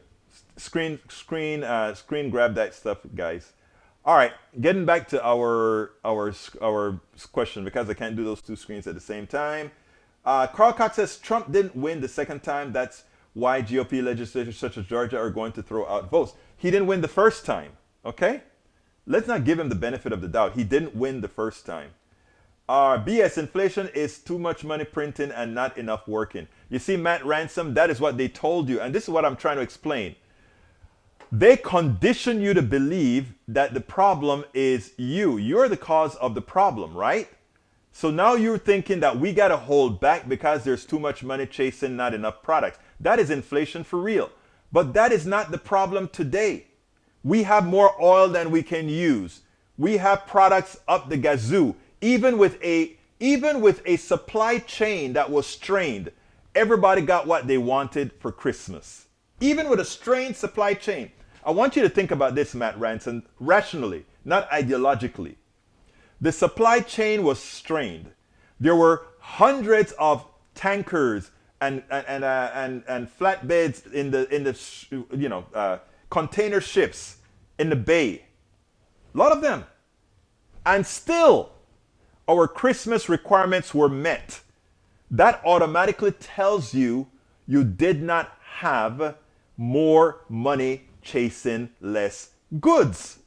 Screen grab that stuff, guys. All right, getting back to our question, because I can't do those two screens at the same time. Carl Cox says Trump didn't win the second time. That's why GOP legislators such as Georgia are going to throw out votes. He didn't win the first time, okay? Let's not give him the benefit of the doubt. He didn't win the first time. BS, inflation is too much money printing and not enough working. You see, Matt Ransom, that is what they told you. And this is what I'm trying to explain. They condition you to believe that the problem is you. You're the cause of the problem, right? So now you're thinking that we got to hold back because there's too much money chasing not enough products. That is inflation for real. But that is not the problem today. We have more oil than we can use. We have products up the gazoo. Even with a supply chain that was strained, everybody got what they wanted for Christmas. Even with a strained supply chain. I want you to think about this, Matt Ransom, rationally, not ideologically. The supply chain was strained. There were hundreds of tankers and flatbeds in the container ships in the bay. A lot of them. And still, our Christmas requirements were met. That automatically tells you you did not have more money chasing less goods.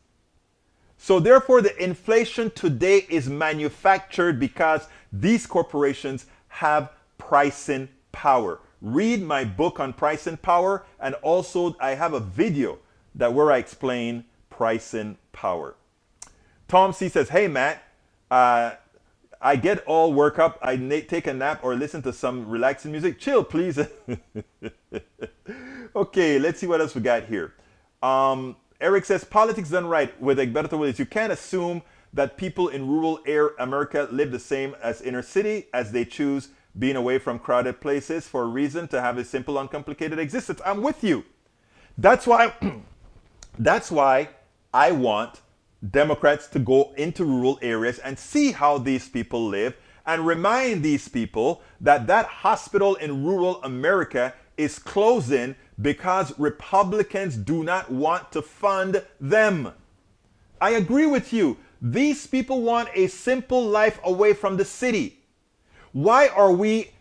So therefore, the inflation today is manufactured because these corporations have pricing power. Read my book on pricing power, and also I have a video where I explain pricing power. Tom C says, hey Matt, I get all work up, I take a nap or listen to some relaxing music. Chill, please. Okay, let's see what else we got here. Eric says, politics done right with Egberto Willis. You can't assume that people in rural America live the same as inner city, as they choose being away from crowded places for a reason to have a simple, uncomplicated existence. I'm with you. That's why I want Democrats to go into rural areas and see how these people live and remind these people that that hospital in rural America is closing because Republicans do not want to fund them. I agree with you. These people want a simple life away from the city. Why are we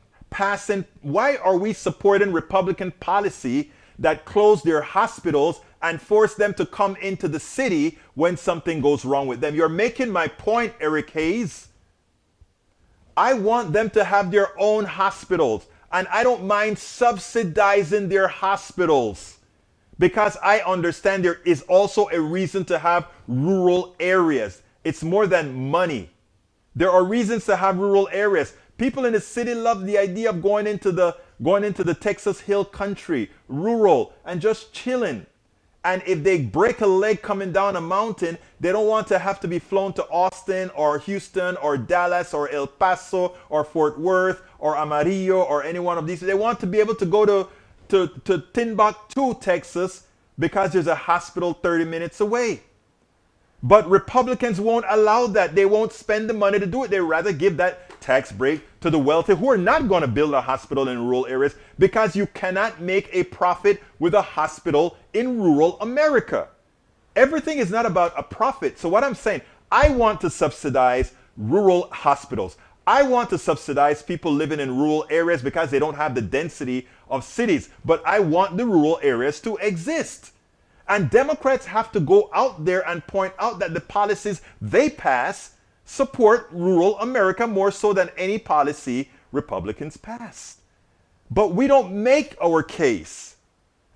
supporting Republican policy that closed their hospitals and force them to come into the city when something goes wrong with them. You're making my point, Eric Hayes. I want them to have their own hospitals, and I don't mind subsidizing their hospitals, because I understand there is also a reason to have rural areas. It's more than money. There are reasons to have rural areas. People in the city love the idea of going into the Texas Hill Country, rural, and just chilling. And if they break a leg coming down a mountain, they don't want to have to be flown to Austin or Houston or Dallas or El Paso or Fort Worth or Amarillo or any one of these. They want to be able to go to Timbuktu, Texas, because there's a hospital 30 minutes away. But Republicans won't allow that. They won't spend the money to do it. They rather give that tax break to the wealthy, who are not going to build a hospital in rural areas, because you cannot make a profit with a hospital in rural America. Everything is not about a profit. So what I'm saying, I want to subsidize rural hospitals. I want to subsidize people living in rural areas because they don't have the density of cities. But I want the rural areas to exist. And Democrats have to go out there and point out that the policies they pass support rural America more so than any policy Republicans pass. But we don't make our case.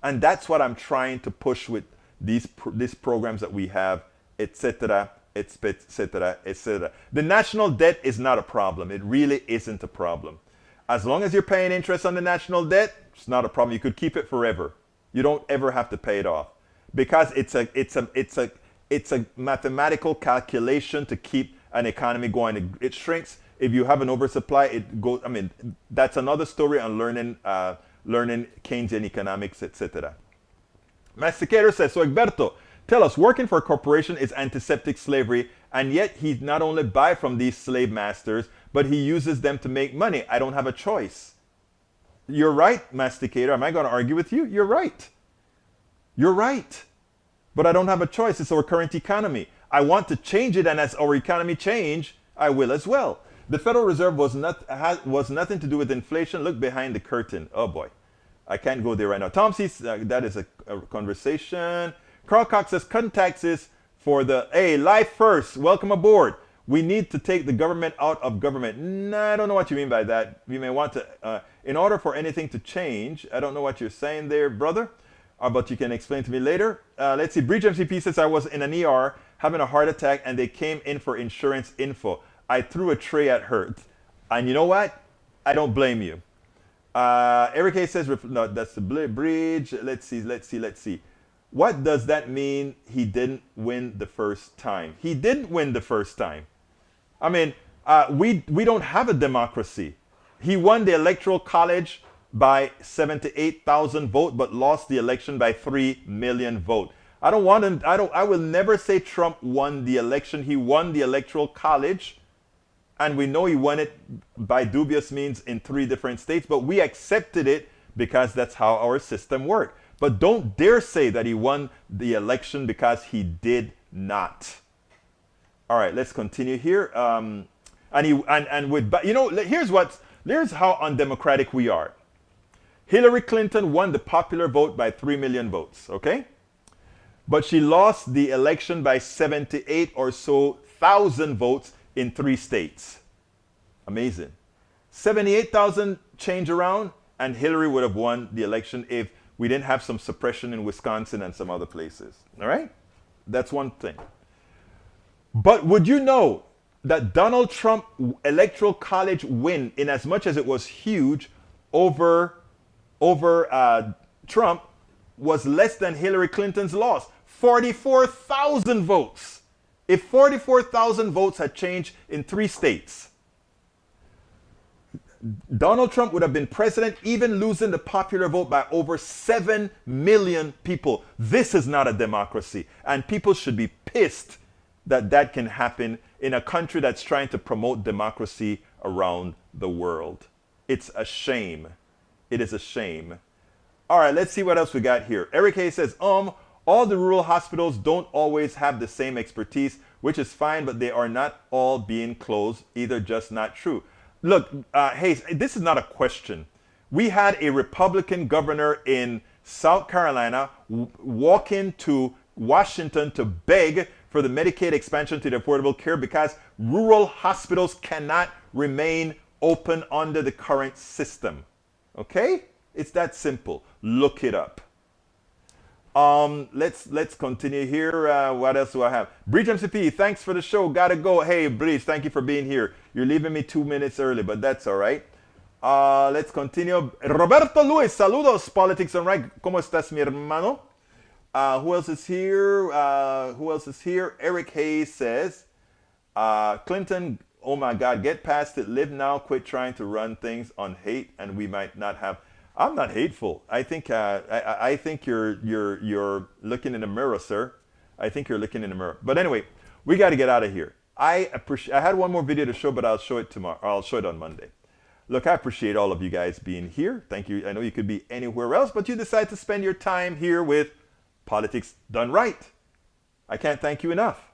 And that's what I'm trying to push with these programs that we have, etc., etc., etc. The national debt is not a problem. It really isn't a problem. As long as you're paying interest on the national debt, it's not a problem. You could keep it forever. You don't ever have to pay it off, because it's a mathematical calculation to keep an economy going. It shrinks if you have an oversupply. It goes. I mean, that's another story on learning Keynesian economics, etc. Masticator says, so Egberto, tell us, working for a corporation is antiseptic slavery, and yet he not only buys from these slave masters, but he uses them to make money. I don't have a choice. You're right, Masticator. Am I going to argue with you? You're right. You're right. But I don't have a choice. It's our current economy. I want to change it, and as our economy change, I will as well. The Federal Reserve was nothing to do with inflation. Look behind the curtain. Oh boy. I can't go there right now. Tom sees that is a conversation. Carl Cox says, cut taxes for the, hey, life first. Welcome aboard. We need to take the government out of government. No, I don't know what you mean by that. You may want to, in order for anything to change, I don't know what you're saying there, brother, but you can explain to me later. Let's see. Breach MCP says, I was in an ER having a heart attack and they came in for insurance info. I threw a tray at her. And you know what? I don't blame you. Eric A says, no, that's the bridge. Let's see. What does that mean? He didn't win the first time. He didn't win the first time. I mean, we don't have a democracy. He won the electoral college by 78,000 votes, but lost the election by 3 million votes. I will never say Trump won the election. He won the electoral college. And we know he won it by dubious means in 3 different states, but we accepted it because that's how our system worked. But don't dare say that he won the election, because he did not. All right, let's continue here. Here's how undemocratic we are. Hillary Clinton won the popular vote by 3 million votes, okay? But she lost the election by 78 or so thousand votes in 3 states. Amazing. 78,000 change around, and Hillary would have won the election if we didn't have some suppression in Wisconsin and some other places. All right? That's one thing. But would you know that Donald Trump electoral college win, in as much as it was huge over Trump, was less than Hillary Clinton's loss? 44,000 votes. If 44,000 votes had changed in 3 states, Donald Trump would have been president, even losing the popular vote by over 7 million people. This is not a democracy, and people should be pissed that that can happen in a country that's trying to promote democracy around the world. It's a shame. It is a shame. All right, let's see what else we got here. Eric Hayes says, all the rural hospitals don't always have the same expertise, which is fine, but they are not all being closed, either just not true. Look, Hayes, this is not a question. We had a Republican governor in South Carolina, walking to Washington to beg for the Medicaid expansion to the Affordable Care because rural hospitals cannot remain open under the current system. Okay? It's that simple. Look it up. Let's continue here. What else do I have? Breach MCP, thanks for the show. Gotta go. Hey, Breach, thank you for being here. You're leaving me 2 minutes early, but that's all right. Let's continue. Roberto Luis, saludos. Politics on Right. ¿Cómo estás, mi hermano? Who else is here? Eric Hayes says, Clinton, oh my God, get past it. Live now. Quit trying to run things on hate, and we might not have. I'm not hateful. I think you're looking in the mirror, sir. I think you're looking in the mirror. But anyway, we got to get out of here. I had one more video to show, but I'll show it tomorrow. I'll show it on Monday. Look, I appreciate all of you guys being here. Thank you. I know you could be anywhere else, but you decide to spend your time here with Politics Done Right. I can't thank you enough.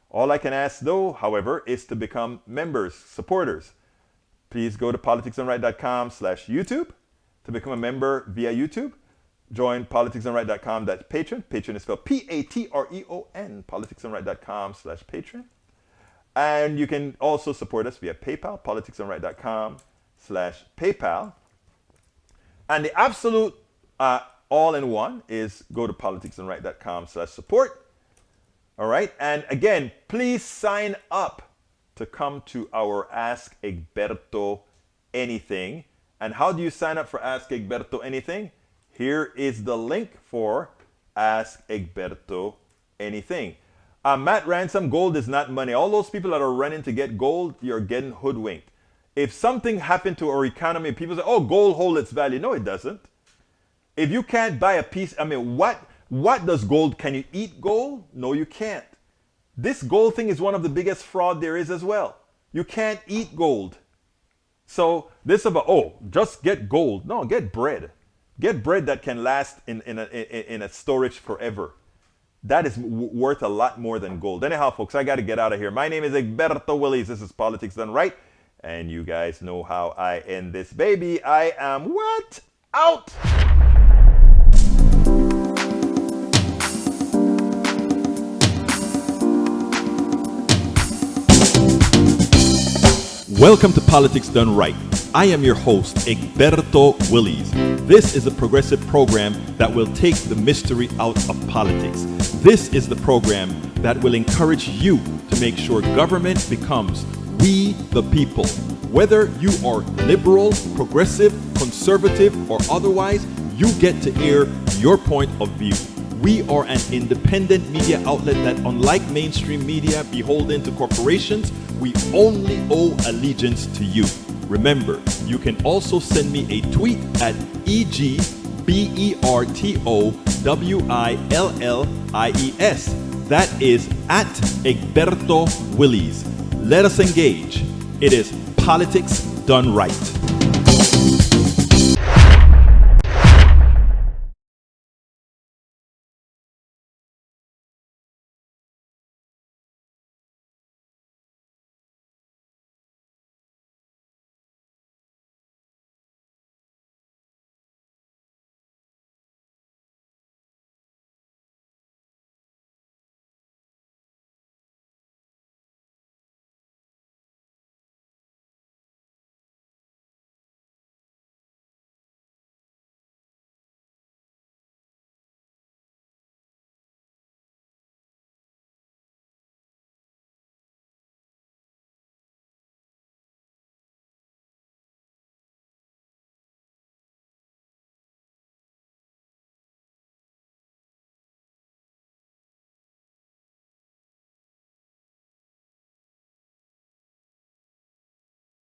All I can ask, though, however, is to become members, supporters. Please go to politicsdoneright.com/YouTube to become a member via YouTube. Join politicsdoneright.com. That's Patreon. Patreon is spelled Patreon. Politicsdoneright.com/Patreon. And you can also support us via PayPal. Politicsdoneright.com/PayPal. And the absolute all-in-one is go to politicsdoneright.com/support. All right. And again, please sign up to come to our Ask Egberto Anything. And how do you sign up for Ask Egberto Anything? Here is the link for Ask Egberto Anything. Matt Ransom, gold is not money. All those people that are running to get gold, you're getting hoodwinked. If something happened to our economy, people say, oh, gold hold its value. No, it doesn't. If you can't buy a piece, I mean, what does gold, can you eat gold? No, you can't. This gold thing is one of the biggest fraud there is as well. You can't eat gold. So this about, oh, just get gold. No, get bread. Get bread that can last in a storage forever. That is worth a lot more than gold. Anyhow, folks, I got to get out of here. My name is Egberto Willies. This is Politics Done Right. And you guys know how I end this baby. I am what? Out! Welcome to Politics Done Right. I am your host, Egberto Willies. This is a progressive program that will take the mystery out of politics. This is the program that will encourage you to make sure government becomes we the people. Whether you are liberal, progressive, conservative, or otherwise, you get to air your point of view. We are an independent media outlet that, unlike mainstream media beholden to corporations, we only owe allegiance to you. Remember, you can also send me a tweet at EGBERTOWILLIES. That is at Egberto Willies. Let us engage. It is Politics Done Right.